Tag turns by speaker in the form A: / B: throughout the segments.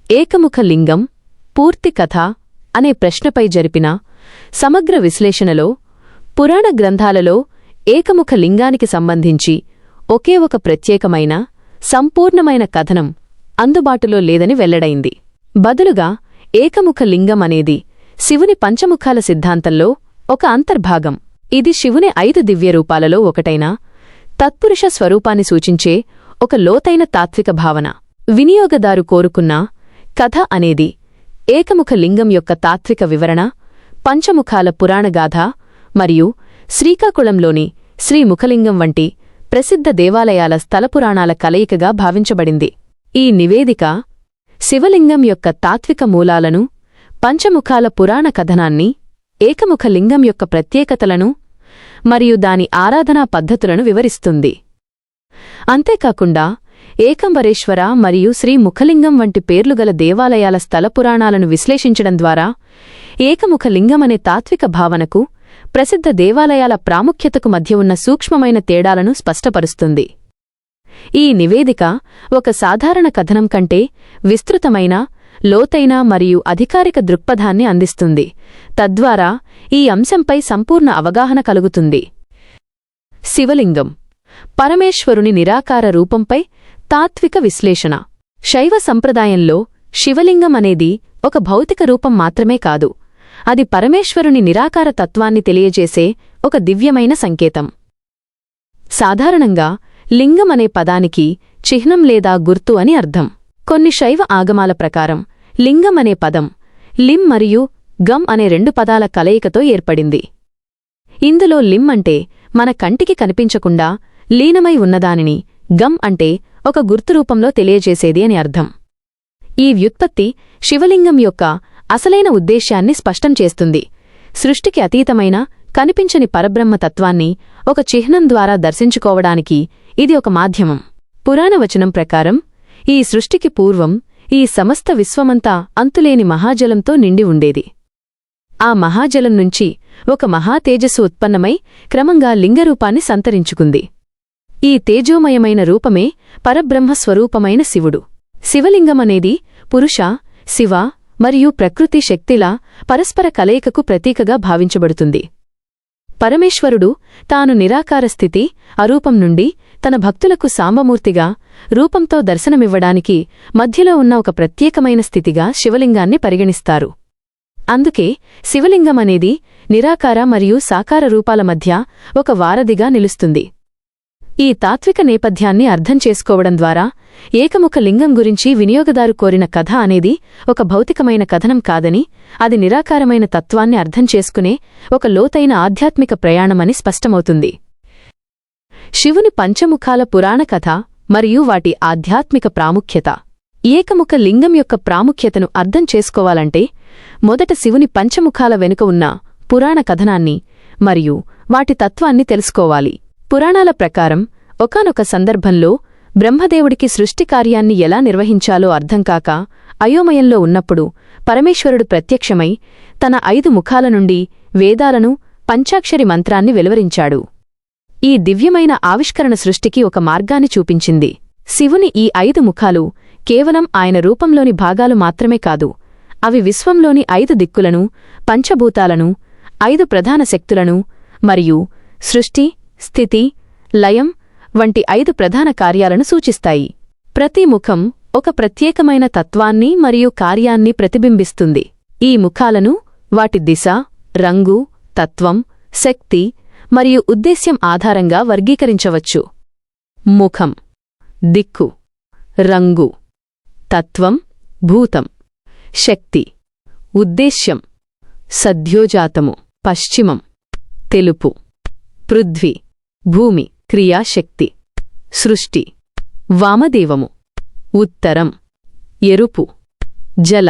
A: ఏకముఖ లింగం పూర్తి కథ అనే ప్రశ్నపై జరిపిన సమగ్ర విశ్లేషణలో పురాణ గ్రంథాలలో ఏకముఖ లింగానికి సంబంధించి ఒకే ఒక ప్రత్యేకమైన సంపూర్ణమైన కథనం అందుబాటులో లేదని వెల్లడైంది. బదులుగా ఏకముఖ లింగం అనేది శివుని పంచముఖాల సిద్ధాంతంలో ఒక అంతర్భాగం. ఇది శివుని 5 దివ్యరూపాలలో ఒకటైన తత్పురుష స్వరూపాన్ని సూచించే ఒక లోతైన తాత్విక భావన. వినియోగదారు కోరుకున్న కథ అనేది ఏకముఖ లింగం యొక్క తాత్విక వివరణ, పంచముఖాల పురాణగాథ మరియు శ్రీకాకుళంలోని శ్రీముఖలింగం వంటి ప్రసిద్ధ దేవాలయాల స్థలపురాణాల కలయికగా భావించబడింది. ఈ నివేదిక శివలింగం యొక్క తాత్విక మూలాలను, పంచముఖాల పురాణ కథనాన్ని, ఏకముఖ లింగం యొక్క ప్రత్యేకతలను మరియు దాని ఆరాధనా పద్ధతులను వివరిస్తుంది. అంతేకాకుండా ఏకంబరేశ్వర మరియు శ్రీముఖలింగం వంటి పేర్లుగల దేవాలయాల స్థలపురాణాలను విశ్లేషించడం ద్వారా ఏకముఖ లింగమనే తాత్విక భావనకు, ప్రసిద్ధ దేవాలయాల ప్రాముఖ్యతకు మధ్య ఉన్న సూక్ష్మమైన తేడాలను స్పష్టపరుస్తుంది. ఈ నివేదిక ఒక సాధారణ కథనం కంటే విస్తృతమైన, లోతైన మరియు అధికారిక దృక్పథాన్ని అందిస్తుంది. తద్వారా ఈ అంశంపై సంపూర్ణ అవగాహన కలుగుతుంది. శివలింగం పరమేశ్వరుని నిరాకార రూపంపై తాత్విక విశ్లేషణ. శైవ సంప్రదాయంలో శివలింగం అనేది ఒక భౌతిక రూపం మాత్రమే కాదు, అది పరమేశ్వరుని నిరాకార తత్వాన్ని తెలియజేసే ఒక దివ్యమైన సంకేతం. సాధారణంగా లింగం అనే పదానికి చిహ్నం లేదా గుర్తు అని అర్థం. కొన్ని శైవ ఆగమాల ప్రకారం లింగం అనే పదం లిం మరియు గం అనే 2 పదాల కలయికతో ఏర్పడింది. ఇందులో లిం అంటే మన కంటికి కనిపించకుండా లీనమై ఉన్నదానిని, గం అంటే ఒక గుర్తురూపంలో తెలియజేసేది అని అర్థం. ఈ వ్యుత్పత్తి శివలింగం యొక్క అసలైన ఉద్దేశ్యాన్ని స్పష్టం చేస్తుంది. సృష్టికి అతీతమైన, కనిపించని పరబ్రహ్మతత్వాన్ని ఒక చిహ్నం ద్వారా దర్శించుకోవడానికి ఇది ఒక మాధ్యమం. పురాణవచనం ప్రకారం ఈ సృష్టికి పూర్వం ఈ సమస్త విశ్వమంతా అంతులేని మహాజలంతో నిండి ఉండేది. ఆ మహాజలం నుంచి ఒక మహాతేజస్సు ఉత్పన్నమై క్రమంగా లింగరూపాన్ని సంతరించుకుంది. ఈ తేజోమయమైన రూపమే పరబ్రహ్మస్వరూపమైన శివుడు. శివలింగమనేది పురుష, శివ మరియు ప్రకృతి శక్తిల పరస్పర కలయికకు ప్రతీకగా భావించబడుతుంది. పరమేశ్వరుడు తాను నిరాకార స్థితి, అరూపం నుండి తన భక్తులకు సాంబమూర్తిగా రూపంతో దర్శనమివ్వడానికి మధ్యలో ఉన్న ఒక ప్రత్యేకమైన స్థితిగా శివలింగాన్ని పరిగణిస్తారు. అందుకే శివలింగమనేది నిరాకార మరియు సాకార రూపాల మధ్య ఒక వారధిగా నిలుస్తుంది. ఈ తాత్విక నేపథ్యాన్ని అర్థం చేసుకోవడం ద్వారా ఏకముఖ లింగం గురించి వినియోగదారు కోరిన కథ అనేది ఒక భౌతికమైన కథనం కాదని, అది నిరాకారమైన తత్వాన్ని అర్థం చేసుకునే ఒక లోతైన ఆధ్యాత్మిక ప్రయాణమని స్పష్టమవుతుంది. శివుని పంచముఖాల పురాణ కథ మరియు వాటి ఆధ్యాత్మిక ప్రాముఖ్యత. ఏకముఖ లింగం యొక్క ప్రాముఖ్యతను అర్థం చేసుకోవాలంటే మొదట శివుని పంచముఖాల వెనుక ఉన్న పురాణ కథనాన్ని మరియు వాటి తత్వాన్ని తెలుసుకోవాలి. పురాణాల ప్రకారం ఒకానొక సందర్భంలో బ్రహ్మదేవుడికి సృష్టి కార్యాన్ని ఎలా నిర్వహించాలో అర్థంకాక అయోమయంలో ఉన్నప్పుడు పరమేశ్వరుడు ప్రత్యక్షమై తన 5 ముఖాల నుండి వేదాలను, పంచాక్షరి మంత్రాన్ని వెలువరించాడు. ఈ దివ్యమైన ఆవిష్కరణ సృష్టికి ఒక మార్గాన్ని చూపించింది. శివుని ఈ 5 ముఖాలు కేవలం ఆయన రూపంలోని భాగాలు మాత్రమే కాదు, అవి విశ్వంలోని 5 దిక్కులను, పంచభూతాలను, 5 ప్రధాన శక్తులను మరియు సృష్టి, స్థితి, లయం వంటి 5 ప్రధాన కార్యాలను సూచిస్తాయి. ప్రతి ముఖం ఒక ప్రత్యేకమైన తత్వాన్ని మరియు కార్యాన్ని ప్రతిబింబిస్తుంది. ఈ ముఖాలను వాటి దిశ, రంగు, తత్వం, శక్తి మరియు ఉద్దేశ్యం ఆధారంగా వర్గీకరించవచ్చు. ముఖం దిక్కు, రంగు తత్వం, భూతం, శక్తి, ఉద్దేశ్యం సద్యోజాతము, పశ్చిమం, తెలుపు, పృథ్వీ, భూమి, క్రియాశక్తి, సృష్టి, వామదేవము, ఉత్తరం, ఎరుపు, జల,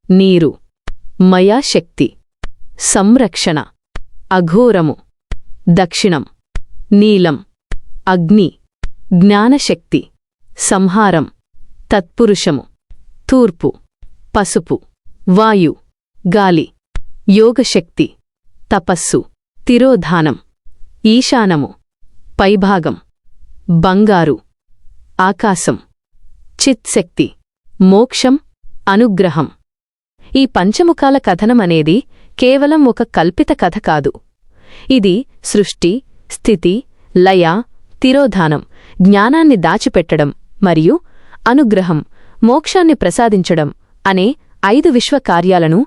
A: నీరు, మయాశక్తి, సంరక్షణ, అఘోరము, దక్షిణం, నీలం, అగ్ని, జ్ఞానశక్తి, సంహారం, తత్పురుషము, తూర్పు, పసుపు, వాయు, గాలి, యోగశక్తి, తపస్సు, తిరోధానం, ఈశానము, పైభాగం, బంగారు, ఆకాశం, చిత్శక్తి, మోక్షం, అనుగ్రహం. ఈ పంచముఖాల కథనం అనేది కేవలం ఒక కల్పిత కథ కాదు. ఇది సృష్టి, స్థితి, లయ, తిరోధానం, జ్ఞానాన్ని దాచిపెట్టడం మరియు అనుగ్రహం, మోక్షాన్ని ప్రసాదించడం అనే 5 విశ్వకార్యాలను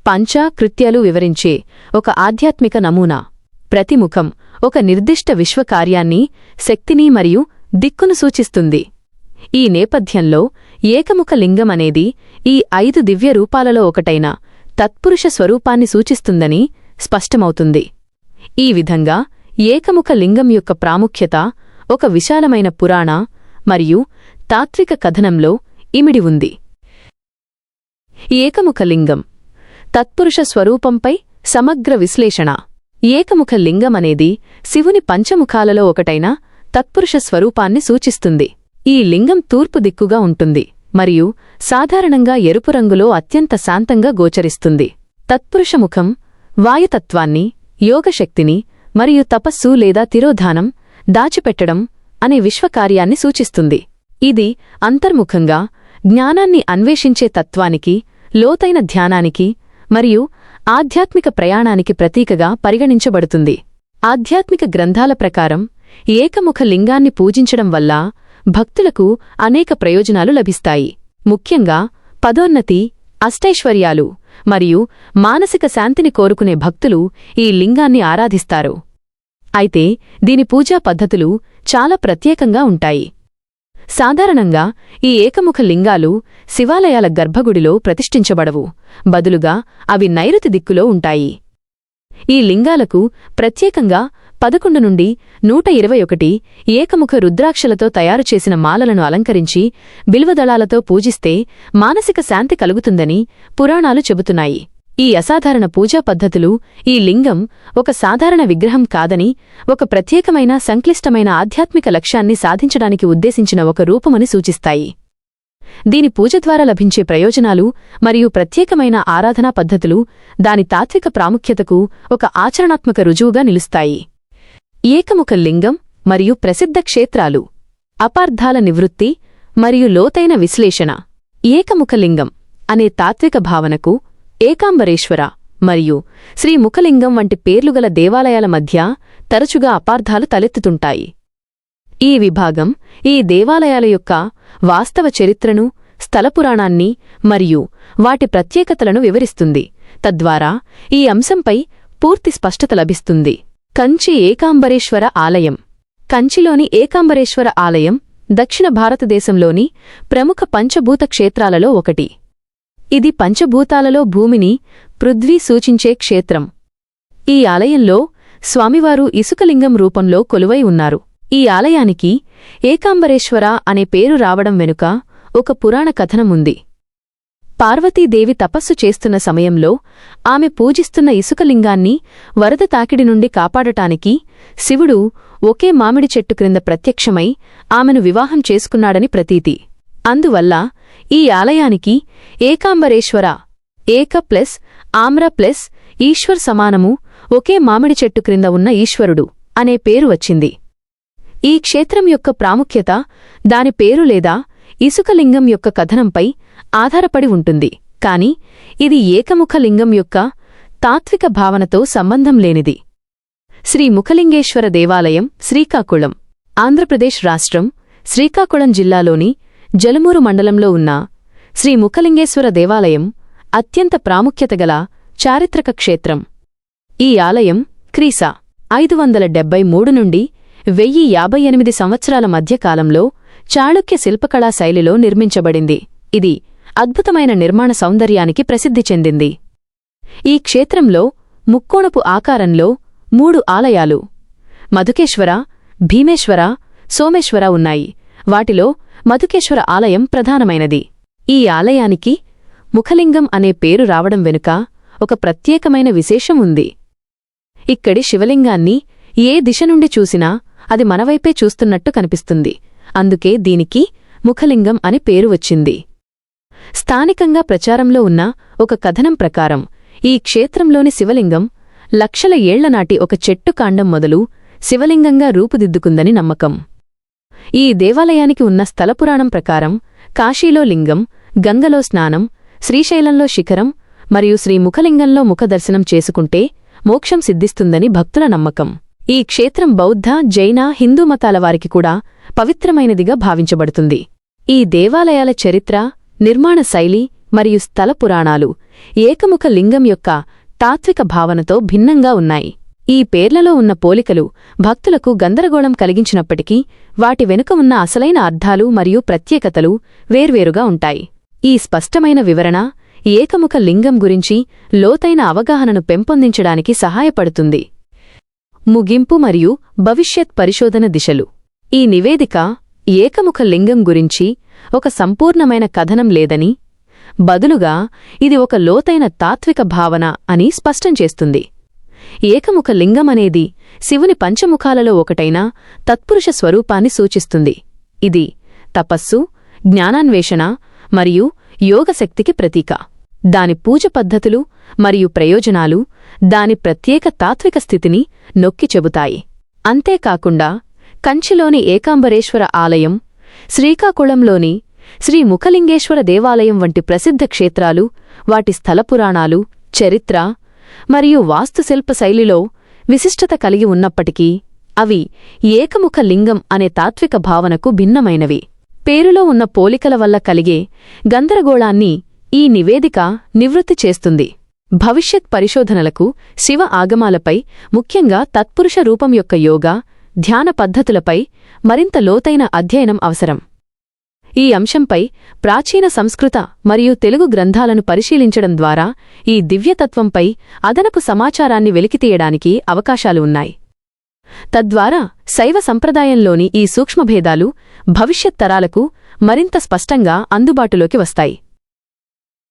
A: పంచాకృత్యాలు వివరించే ఒక ఆధ్యాత్మిక నమూనా. ప్రతి ముఖం ఒక నిర్దిష్ట విశ్వకార్యాన్ని, శక్తిని మరియు దిక్కును సూచిస్తుంది. ఈ నేపథ్యంలో ఏకముఖ లింగం అనేది ఈ 5 దివ్య రూపాలలో ఒకటైన తత్పురుష స్వరూపాన్ని సూచిస్తుందని స్పష్టమవుతుంది. ఈ విధంగా ఏకముఖ లింగం యొక్క ప్రాముఖ్యత ఒక విశాలమైన పురాణ మరియు తాత్విక కథనంలో ఇమిడి ఉంది. ఏకముఖ లింగం తత్పురుష స్వరూపంపై సమగ్ర విశ్లేషణ. ఏకముఖ లింగమనేది శివుని పంచముఖాలలో ఒకటైన తత్పురుష స్వరూపాన్ని సూచిస్తుంది. ఈ లింగం తూర్పు దిక్కుగా ఉంటుంది మరియు సాధారణంగా ఎరుపు రంగులో అత్యంత శాంతంగా గోచరిస్తుంది. తత్పురుషముఖం వాయుతత్వాన్ని, యోగశక్తిని మరియు తపస్సు లేదా తిరోధానం, దాచిపెట్టడం అనే విశ్వకార్యాన్ని సూచిస్తుంది. ఇది అంతర్ముఖంగా జ్ఞానాన్ని అన్వేషించే తత్వానికి, లోతైన ధ్యానానికి మరియు ఆధ్యాత్మిక ప్రయాణానికి ప్రతీకగా పరిగణించబడుతుంది. ఆధ్యాత్మిక గ్రంథాల ప్రకారం ఏకముఖ లింగాన్ని పూజించడం వల్ల భక్తులకు అనేక ప్రయోజనాలు లభిస్తాయి. ముఖ్యంగా పదోన్నతి, అష్టైశ్వర్యాలు మరియు మానసిక శాంతిని కోరుకునే భక్తులు ఈ లింగాన్ని ఆరాధిస్తారు. అయితే దీని పూజా పద్ధతులు చాలా ప్రత్యేకంగా ఉంటాయి. సాధారణంగా ఈ ఏకముఖ లింగాలు శివాలయాల గర్భగుడిలో ప్రతిష్ఠించబడవు, బదులుగా అవి నైరుతి దిక్కులో ఉంటాయి. ఈ లింగాలకు ప్రత్యేకంగా 11 నుండి 121 ఏకముఖ రుద్రాక్షలతో తయారుచేసిన మాలలను అలంకరించి బిల్వదళాలతో పూజిస్తే మానసిక శాంతి కలుగుతుందని పురాణాలు చెబుతున్నాయి. ఈ అసాధారణ పూజా పద్ధతులు ఈ లింగం ఒక సాధారణ విగ్రహం కాదని, ఒక ప్రత్యేకమైన సంక్లిష్టమైన ఆధ్యాత్మిక లక్ష్యాన్ని సాధించడానికి ఉద్దేశించిన ఒక రూపమని సూచిస్తాయి. దీని పూజ ద్వారా లభించే ప్రయోజనాలు మరియు ప్రత్యేకమైన ఆరాధనా పద్ధతులు దాని తాత్విక ప్రాముఖ్యతకు ఒక ఆచరణాత్మక రుజువుగా నిలుస్తాయి. ఏకముఖ లింగం మరియు ప్రసిద్ధ క్షేత్రాలు. అపార్థాల నివృత్తి మరియు లోతైన విశ్లేషణ. ఏకముఖ లింగం అనే తాత్విక భావనకు ఏకాంబరేశ్వర మరియు శ్రీ ముఖలింగం వంటి పేర్లుగల దేవాలయాల మధ్య తరచుగా అపార్థాలు తలెత్తుతుంటాయి. ఈ విభాగం ఈ దేవాలయాల యొక్క వాస్తవ చరిత్రను, స్థలపురాణాన్ని మరియు వాటి ప్రత్యేకతలను వివరిస్తుంది. తద్వారా ఈ అంశంపై పూర్తి స్పష్టత లభిస్తుంది. కంచి ఏకాంబరేశ్వర ఆలయం. కంచిలోని ఏకాంబరేశ్వర ఆలయం దక్షిణ భారతదేశంలోని ప్రముఖ పంచభూత క్షేత్రాలలో ఒకటి. ఇది పంచభూతాలలో భూమిని, పృథ్వీ సూచించే క్షేత్రం. ఈ ఆలయంలో స్వామివారు ఇసుకలింగం రూపంలో కొలువై ఉన్నారు. ఈ ఆలయానికి ఏకాంబరేశ్వర అనే పేరు రావడం వెనుక ఒక పురాణ కథనముంది. పార్వతీదేవి తపస్సు చేస్తున్న సమయంలో ఆమె పూజిస్తున్న ఇసుకలింగాన్ని వరద తాకిడి నుండి కాపాడటానికి శివుడు ఒకే మామిడి చెట్టు క్రింద ప్రత్యక్షమై ఆమెను వివాహం చేసుకున్నాడని ప్రతీతి. అందువల్ల ఈ ఆలయానికి ఏకాంబరేశ్వర, ఏక ప్లస్ ఆమ్ర ప్లస్ ఈశ్వర్ సమానము, ఒకే మామిడి చెట్టు క్రింద ఉన్న ఈశ్వరుడు అనే పేరు వచ్చింది. ఈ క్షేత్రం యొక్క ప్రాముఖ్యత దాని పేరు లేదా ఇసుకలింగం యొక్క కథనంపై ఆధారపడి ఉంటుంది, కాని ఇది ఏకముఖ లింగం యొక్క తాత్విక భావనతో సంబంధం లేనిది. శ్రీ ముఖలింగేశ్వర దేవాలయం, శ్రీకాకుళం. ఆంధ్రప్రదేశ్ రాష్ట్రం శ్రీకాకుళం జిల్లాలోని జలమూరు మండలంలో ఉన్న శ్రీ ముఖలింగేశ్వర దేవాలయం అత్యంత ప్రాముఖ్యతగల చారిత్రక క్షేత్రం. ఈ ఆలయం క్రీస 573 నుండి 1058 సంవత్సరాల మధ్యకాలంలో చాళుక్య శిల్పకళా శైలిలో నిర్మించబడింది. ఇది అద్భుతమైన నిర్మాణ సౌందర్యానికి ప్రసిద్ధి చెందింది. ఈ క్షేత్రంలో ముక్కోణపు ఆకారంలో 3 ఆలయాలు మధుకేశ్వర, భీమేశ్వర, సోమేశ్వర ఉన్నాయి. వాటిలో మధుకేశ్వర ఆలయం ప్రధానమైనది. ఈ ఆలయానికి ముఖలింగం అనే పేరు రావడం వెనుక ఒక ప్రత్యేకమైన విశేషం ఉంది. ఇక్కడి శివలింగాన్ని ఏ దిశ నుండి చూసినా అది మనవైపే చూస్తున్నట్టు కనిపిస్తుంది. అందుకే దీనికి ముఖలింగం అని పేరు వచ్చింది. స్థానికంగా ప్రచారంలో ఉన్న ఒక కథనం ప్రకారం ఈ క్షేత్రంలోని శివలింగం లక్షల ఏళ్లనాటి ఒక చెట్టు కాండం మొదలు శివలింగంగా రూపుదిద్దుకుందని నమ్మకం. ఈ దేవాలయానికి ఉన్న స్థలపురాణం ప్రకారం కాశీలో లింగం, గంగలో స్నానం, శ్రీశైలంలో శిఖరం మరియు శ్రీముఖలింగంలో ముఖదర్శనం చేసుకుంటే మోక్షం సిద్ధిస్తుందని భక్తుల నమ్మకం. ఈ క్షేత్రం బౌద్ధ, జైన, హిందూ మతాల వారికి కూడా పవిత్రమైనదిగా భావించబడుతుంది. ఈ దేవాలయాల చరిత్ర, నిర్మాణ శైలి మరియు స్థల పురాణాలు ఏకముఖ లింగం యొక్క తాత్విక భావనతో భిన్నంగా ఉన్నాయి. ఈ పేర్లలో ఉన్న పోలికలు భక్తులకు గందరగోళం కలిగించినప్పటికీ వాటి వెనుక ఉన్న అసలైన అర్థాలు మరియు ప్రత్యేకతలు వేర్వేరుగా ఉంటాయి. ఈ స్పష్టమైన వివరణ ఏకముఖ లింగం గురించి లోతైన అవగాహనను పెంపొందించడానికి సహాయపడుతుంది. ముగింపు మరియు భవిష్యత్ పరిశోధన దిశలు. ఈ నివేదిక ఏకముఖ లింగం గురించి ఒక సంపూర్ణమైన కథనం లేదని, బదులుగా ఇది ఒక లోతైన తాత్విక భావన అని స్పష్టం చేస్తుంది. ఏకముఖ లింగమనేది శివుని పంచముఖాలలో ఒకటైన తత్పురుష స్వరూపాన్ని సూచిస్తుంది. ఇది తపస్సు, జ్ఞానాన్వేషణ మరియు యోగశక్తికి ప్రతీక. దాని పూజ పద్ధతులు మరియు ప్రయోజనాలు దాని ప్రత్యేక తాత్విక స్థితిని నొక్కి చెబుతాయి. అంతేకాకుండా కంచిలోని ఏకాంబరేశ్వర ఆలయం, శ్రీకాకుళంలోని శ్రీ ముఖలింగేశ్వర దేవాలయం వంటి ప్రసిద్ధ క్షేత్రాలు వాటి స్థలపురాణాలు, చరిత్ర మరియు వాస్తుశిల్ప శైలిలో విశిష్టత కలిగి ఉన్నప్పటికీ అవి ఏకముఖ లింగం అనే తాత్విక భావనకు భిన్నమైనవి. పేరులో ఉన్న పోలికల వల్ల కలిగే గందరగోళాన్ని ఈ నివేదిక నివృత్తి చేస్తుంది. భవిష్యత్ పరిశోధనలకు శివ ఆగమాలపై, ముఖ్యంగా తత్పురుష రూపం యొక్క యోగా, ధ్యాన పద్ధతులపై మరింత లోతైన అధ్యయనం అవసరం. ఈ అంశంపై ప్రాచీన సంస్కృత మరియు తెలుగు గ్రంథాలను పరిశీలించడం ద్వారా ఈ దివ్యతత్వంపై అదనపు సమాచారాన్ని వెలికితీయడానికి అవకాశాలు ఉన్నాయి. తద్వారా శైవ సంప్రదాయంలోని ఈ సూక్ష్మభేదాలు భవిష్యత్ తరాలకు మరింత స్పష్టంగా అందుబాటులోకి వస్తాయి.